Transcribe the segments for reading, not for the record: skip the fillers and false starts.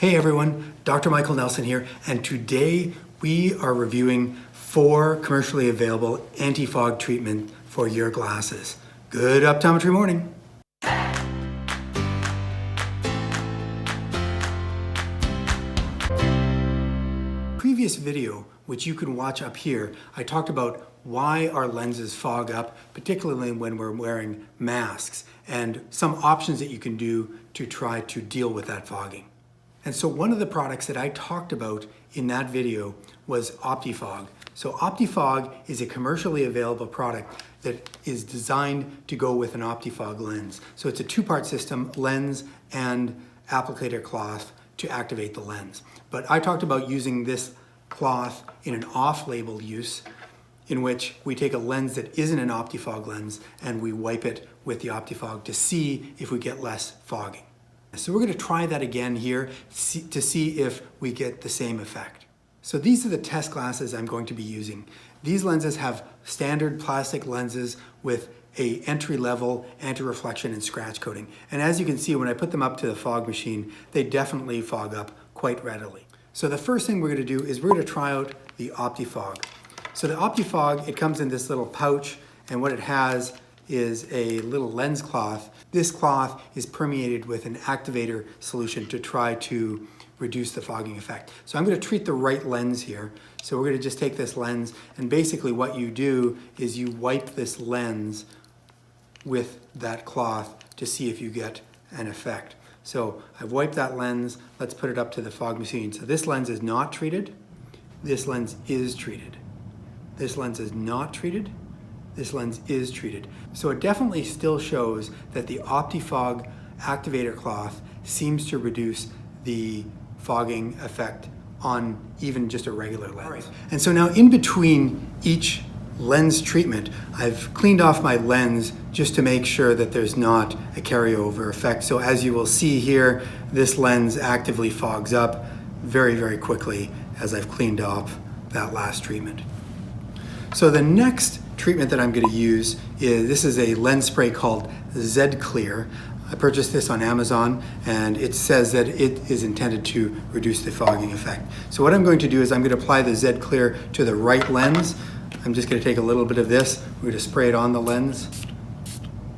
Hey everyone, Dr. Michael Nelson here, and today we are reviewing 4 commercially available anti-fog treatment for your glasses. Good optometry morning. Previous video, which you can watch up here, I talked about why our lenses fog up, particularly when we're wearing masks, and some options that you can do to try to deal with that fogging. And so one of the products that I talked about in that video was Optifog. So Optifog is a commercially available product that is designed to go with an Optifog lens. So it's a 2-part system, lens and applicator cloth to activate the lens. But I talked about using this cloth in an off-label use in which we take a lens that isn't an Optifog lens and we wipe it with the Optifog to see if we get less fogging. So we're going to try that again here to see if we get the same effect. So these are the test glasses I'm going to be using. These lenses have standard plastic lenses with a entry-level anti-reflection and scratch coating. And as you can see, when I put them up to the fog machine, they definitely fog up quite readily. So the first thing we're going to do is we're going to try out the Optifog. So the Optifog, it comes in this little pouch, and what it has is a little lens cloth. This cloth is permeated with an activator solution to try to reduce the fogging effect. So I'm going to treat the right lens here. So we're going to just take this lens, and basically what you do is you wipe this lens with that cloth to see if you get an effect. So I've wiped that lens. Let's put it up to the fog machine. So this lens is not treated. This lens is treated. This lens is not treated. This lens is treated. So it definitely still shows that the Optifog activator cloth seems to reduce the fogging effect on even just a regular lens. Right. And so now in between each lens treatment, I've cleaned off my lens just to make sure that there's not a carryover effect. So as you will see here, this lens actively fogs up very, very quickly as I've cleaned off that last treatment. So the next treatment that I'm going to use this is a lens spray called ZClear. I purchased this on Amazon, and it says that it is intended to reduce the fogging effect. So what I'm going to do is I'm going to apply the ZClear to the right lens. I'm just going to take a little bit of this. We're going to spray it on the lens,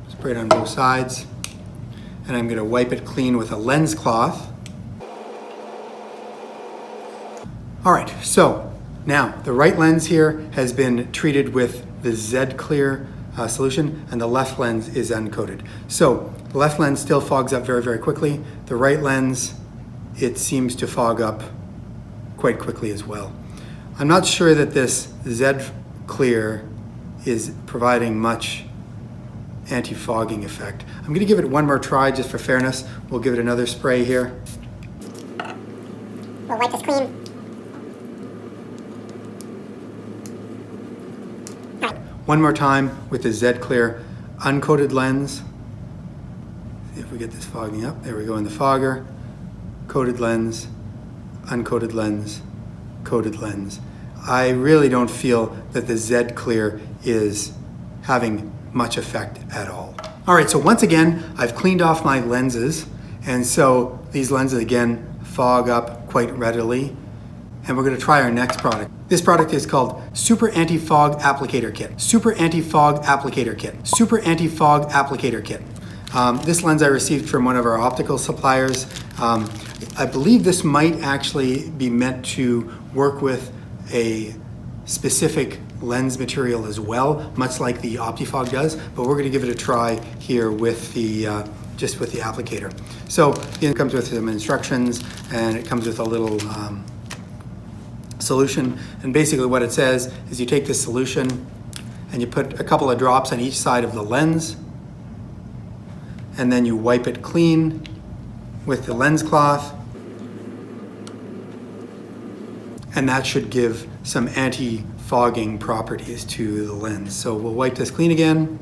spray it on both sides, and I'm going to wipe it clean with a lens cloth. All right, so now the right lens here has been treated with the ZClear solution, and the left lens is uncoated. So the left lens still fogs up very, very quickly. The right lens, it seems to fog up quite quickly as well. I'm not sure that this ZClear is providing much anti-fogging effect. I'm going to give it one more try just for fairness. We'll give it another spray here. We'll wipe this clean. One more time with the ZClear uncoated lens. See if we get this fogging up. There we go in the fogger. Coated lens, uncoated lens, coated lens. I really don't feel that the ZClear is having much effect at all. All right, so once again, I've cleaned off my lenses, and so these lenses again fog up quite readily. And we're going to try our next product. This product is called Super Anti-Fog Applicator Kit. Super Anti-Fog Applicator Kit. Super Anti-Fog Applicator Kit. This lens I received from one of our optical suppliers. I believe this might actually be meant to work with a specific lens material as well, much like the Optifog does, but we're going to give it a try here with the just with the applicator. So it comes with some instructions, and it comes with a little solution, and basically what it says is you take this solution and you put a couple of drops on each side of the lens, and then you wipe it clean with the lens cloth, and that should give some anti-fogging properties to the lens. So we'll wipe this clean again.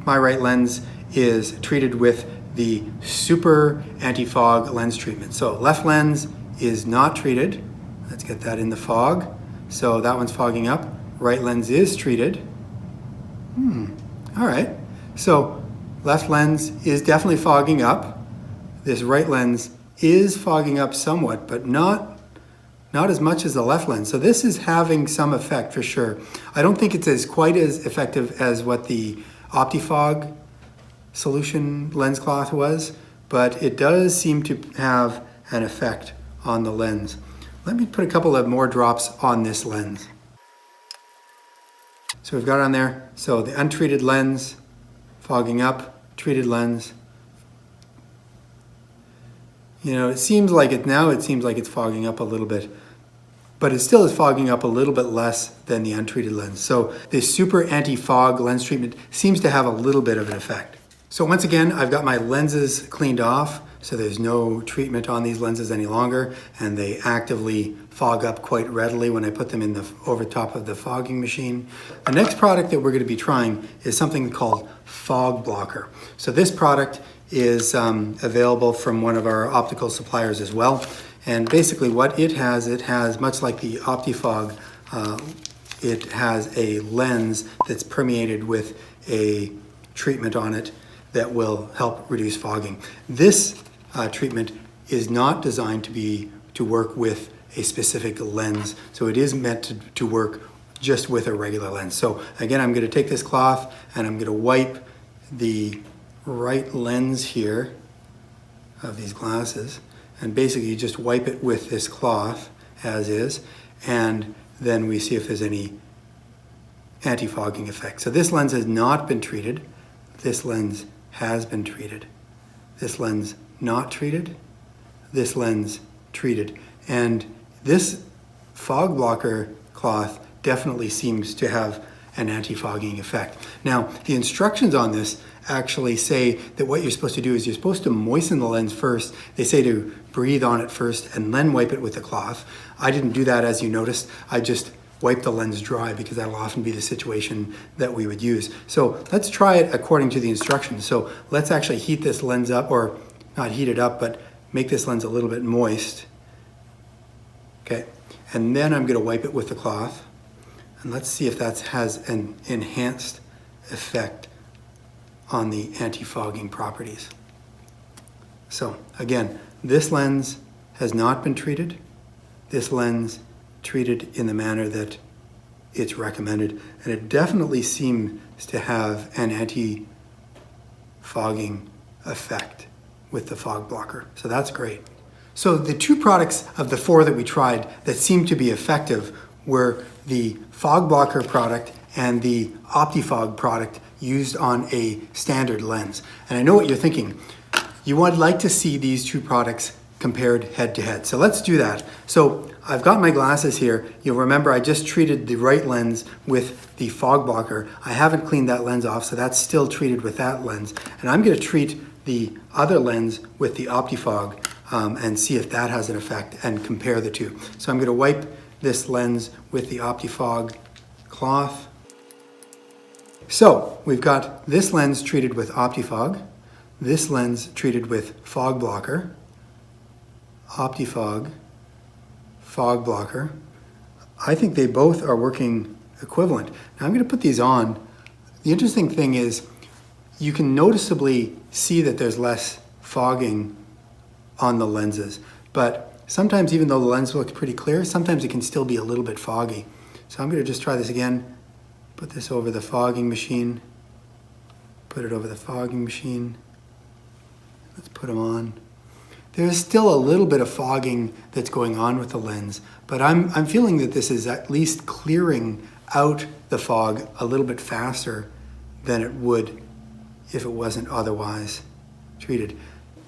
My right lens is treated with the Super Anti-Fog lens treatment. So left lens is not treated. Let's get that in the fog. So that one's fogging up. Right lens is treated. All right. So left lens is definitely fogging up. this right lens is fogging up somewhat, but not as much as the left lens. So this is having some effect for sure. I don't think it's quite as effective as what the Optifog solution lens cloth was, but it does seem to have an effect on the lens. Let me put a couple of more drops on this lens. So we've got on there, so the untreated lens, fogging up, treated lens. You know, it seems like it's fogging up a little bit, but it still is fogging up a little bit less than the untreated lens. So this super anti-fog lens treatment seems to have a little bit of an effect. So once again, I've got my lenses cleaned off, so there's no treatment on these lenses any longer, and they actively fog up quite readily when I put them in over top of the fogging machine. The next product that we're going to be trying is something called Fogblocker. So this product is available from one of our optical suppliers as well. And basically what it has much like the Optifog, it has a lens that's permeated with a treatment on it that will help reduce fogging. This treatment is not designed to work with a specific lens, so it is meant to work just with a regular lens. So again, I'm going to take this cloth and I'm going to wipe the right lens here of these glasses, and basically you just wipe it with this cloth as is, and then we see if there's any anti-fogging effect. So this lens has not been treated. This lens has been treated. This lens not treated. This lens treated. And this Fogblocker cloth definitely seems to have an anti-fogging effect. Now, the instructions on this actually say that what you're supposed to do is you're supposed to moisten the lens first. They say to breathe on it first and then wipe it with the cloth. I didn't do that, as you noticed. I just wipe the lens dry because that'll often be the situation that we would use. So let's try it according to the instructions. So let's actually heat this lens up, or not heat it up, but make this lens a little bit moist. Okay, and then I'm going to wipe it with the cloth, and let's see if that has an enhanced effect on the anti-fogging properties. So again, this lens has not been treated. This lens treated in the manner that it's recommended, and it definitely seems to have an anti-fogging effect with the Fogblocker. So that's great. So the two products of the four that we tried that seemed to be effective were the Fogblocker product and the Optifog product used on a standard lens. And I know what you're thinking. You would like to see these two products compared head to head. So let's do that. So I've got my glasses here. You'll remember I just treated the right lens with the Fogblocker. I haven't cleaned that lens off, so that's still treated with that lens. And I'm going to treat the other lens with the Optifog and see if that has an effect and compare the two. So I'm going to wipe this lens with the Optifog cloth. So we've got this lens treated with Optifog, this lens treated with Fogblocker, Optifog, Fogblocker. I think they both are working equivalent. Now I'm going to put these on. The interesting thing is you can noticeably see that there's less fogging on the lenses, but sometimes even though the lens looks pretty clear, sometimes it can still be a little bit foggy. So I'm going to just try this again. Put this over the fogging machine. Put it over the fogging machine. Let's put them on. There's still a little bit of fogging that's going on with the lens, but I'm feeling that this is at least clearing out the fog a little bit faster than it would if it wasn't otherwise treated.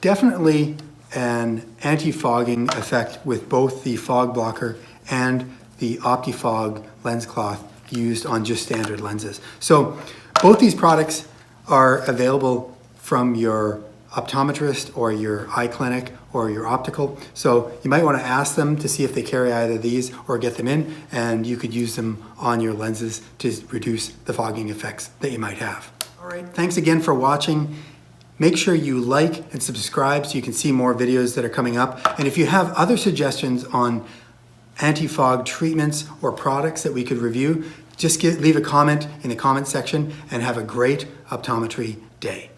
Definitely an anti-fogging effect with both the Fogblocker and the Optifog lens cloth used on just standard lenses. So both these products are available from your optometrist or your eye clinic or your optical. So you might want to ask them to see if they carry either of these or get them in, and you could use them on your lenses to reduce the fogging effects that you might have. All right, thanks again for watching. Make sure you like and subscribe so you can see more videos that are coming up. And if you have other suggestions on anti-fog treatments or products that we could review, just leave a comment in the comment section, and have a great optometry day.